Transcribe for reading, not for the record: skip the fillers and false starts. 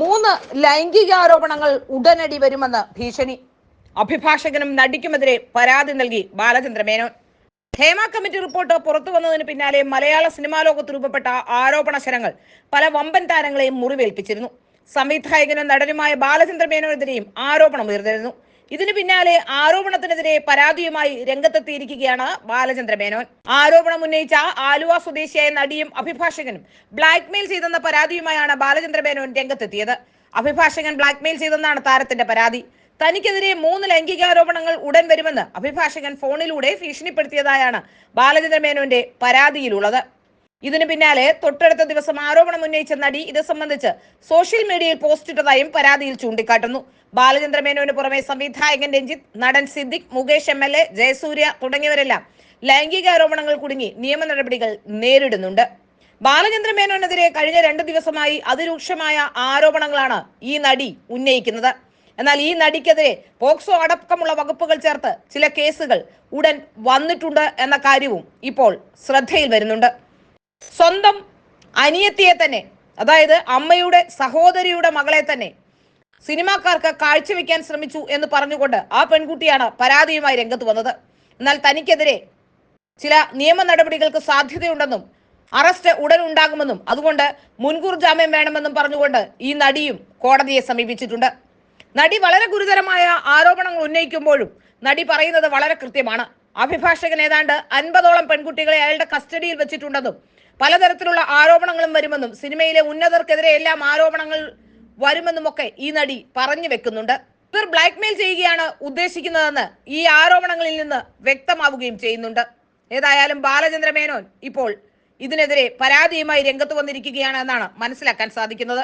3 ലൈംഗികാരോപണങ്ങൾ ഉടനടി വരുമെന്ന് ഭീഷണി. അഭിഭാഷകനും നടിക്കുമെതിരെ പരാതി നൽകി ബാലചന്ദ്ര മേനോൻ. ഹേമ കമ്മിറ്റി റിപ്പോർട്ട് പുറത്തു വന്നതിന് പിന്നാലെ മലയാള സിനിമാ ലോകത്ത് രൂപപ്പെട്ട ആരോപണ ശരങ്ങൾ പല വമ്പൻ താരങ്ങളെയും മുറിവേൽപ്പിച്ചിരുന്നു. സംവിധായകനും നടനുമായ ബാലചന്ദ്ര മേനോനെതിരെയും ആരോപണം ഉയർന്നിരുന്നു. ഇതിനു പിന്നാലെ ആരോപണത്തിനെതിരെ പരാതിയുമായി രംഗത്തെത്തിയിരിക്കുകയാണ് ബാലചന്ദ്ര മേനോൻ. ആരോപണം ഉന്നയിച്ച ആലുവ സ്വദേശിയായ നടിയും അഭിഭാഷകനും ബ്ലാക്ക്മെയിൽ ചെയ്തെന്ന പരാതിയുമായാണ് ബാലചന്ദ്ര മേനോൻ രംഗത്തെത്തിയത്. അഭിഭാഷകൻ ബ്ലാക്ക്മെയിൽ ചെയ്തെന്നാണ് താരത്തിന്റെ പരാതി. തനിക്കെതിരെ 3 ലൈംഗികാരോപണങ്ങൾ ഉടൻ വരുമെന്ന് അഭിഭാഷകൻ ഫോണിലൂടെ ഭീഷണിപ്പെടുത്തിയതായാണ് ബാലചന്ദ്ര മേനോന്റെ പരാതിയിലുള്ളത്. ഇതിനു പിന്നാലെ തൊട്ടടുത്ത ദിവസം ആരോപണം ഉന്നയിച്ച നടി ഇത് സംബന്ധിച്ച് സോഷ്യൽ മീഡിയയിൽ പോസ്റ്റിട്ടതായും പരാതിയിൽ ചൂണ്ടിക്കാട്ടുന്നു. ബാലചന്ദ്ര മേനോന് പുറമെ സംവിധായകൻ രഞ്ജിത്ത്, നടൻ സിദ്ദിഖ്, മുകേഷ് MLA, ജയസൂര്യ തുടങ്ങിയവരെല്ലാം ലൈംഗികാരോപണങ്ങൾ കുടുങ്ങി നിയമ നടപടികൾ നേരിടുന്നുണ്ട്. ബാലചന്ദ്ര മേനോനെതിരെ കഴിഞ്ഞ 2 ദിവസമായി അതിരൂക്ഷമായ ആരോപണങ്ങളാണ് ഈ നടി ഉന്നയിക്കുന്നത്. എന്നാൽ ഈ നടിക്കെതിരെ പോക്സോ അടക്കമുള്ള വകുപ്പുകൾ ചേർത്ത് ചില കേസുകൾ ഉടൻ വന്നിട്ടുണ്ട് എന്ന കാര്യവും ഇപ്പോൾ ശ്രദ്ധയിൽ വരുന്നുണ്ട്. സ്വന്തം അനിയത്തിയെ തന്നെ, അതായത് അമ്മയുടെ സഹോദരിയുടെ മകളെ തന്നെ സിനിമാക്കാർക്ക് കാഴ്ചവെക്കാൻ ശ്രമിച്ചു എന്ന് പറഞ്ഞുകൊണ്ട് ആ പെൺകുട്ടിയാണ് പരാതിയുമായി രംഗത്ത് വന്നത്. എന്നാൽ തനിക്കെതിരെ ചില നിയമ നടപടികൾക്ക് സാധ്യതയുണ്ടെന്നും അറസ്റ്റ് ഉടൻ ഉണ്ടാകുമെന്നും അതുകൊണ്ട് മുൻകൂർ ജാമ്യം വേണമെന്നും പറഞ്ഞുകൊണ്ട് ഈ നടിയും കോടതിയെ സമീപിച്ചിട്ടുണ്ട്. നടി വളരെ ഗുരുതരമായ ആരോപണങ്ങൾ ഉന്നയിക്കുമ്പോഴും നടി പറയുന്നത് വളരെ കൃത്യമാണ്. അഭിഭാഷകൻ ഏതാണ്ട് 50ഓളം പെൺകുട്ടികളെ അയാളുടെ കസ്റ്റഡിയിൽ വെച്ചിട്ടുണ്ടെന്നും പലതരത്തിലുള്ള ആരോപണങ്ങളും വരുമെന്നും സിനിമയിലെ ഉന്നതർക്കെതിരെ എല്ലാം ആരോപണങ്ങൾ വരുമെന്നുമൊക്കെ ഈ നടി പറഞ്ഞു വെക്കുന്നുണ്ട്. ഇവർ ബ്ലാക്ക്മെയിൽ ചെയ്യുകയാണ് ഉദ്ദേശിക്കുന്നതെന്ന് ഈ ആരോപണങ്ങളിൽ നിന്ന് വ്യക്തമാവുകയും ചെയ്യുന്നുണ്ട്. ഏതായാലും ബാലചന്ദ്ര മേനോൻ ഇപ്പോൾ ഇതിനെതിരെ പരാതിയുമായി രംഗത്ത് വന്നിരിക്കുകയാണ് എന്നാണ് മനസ്സിലാക്കാൻ സാധിക്കുന്നത്.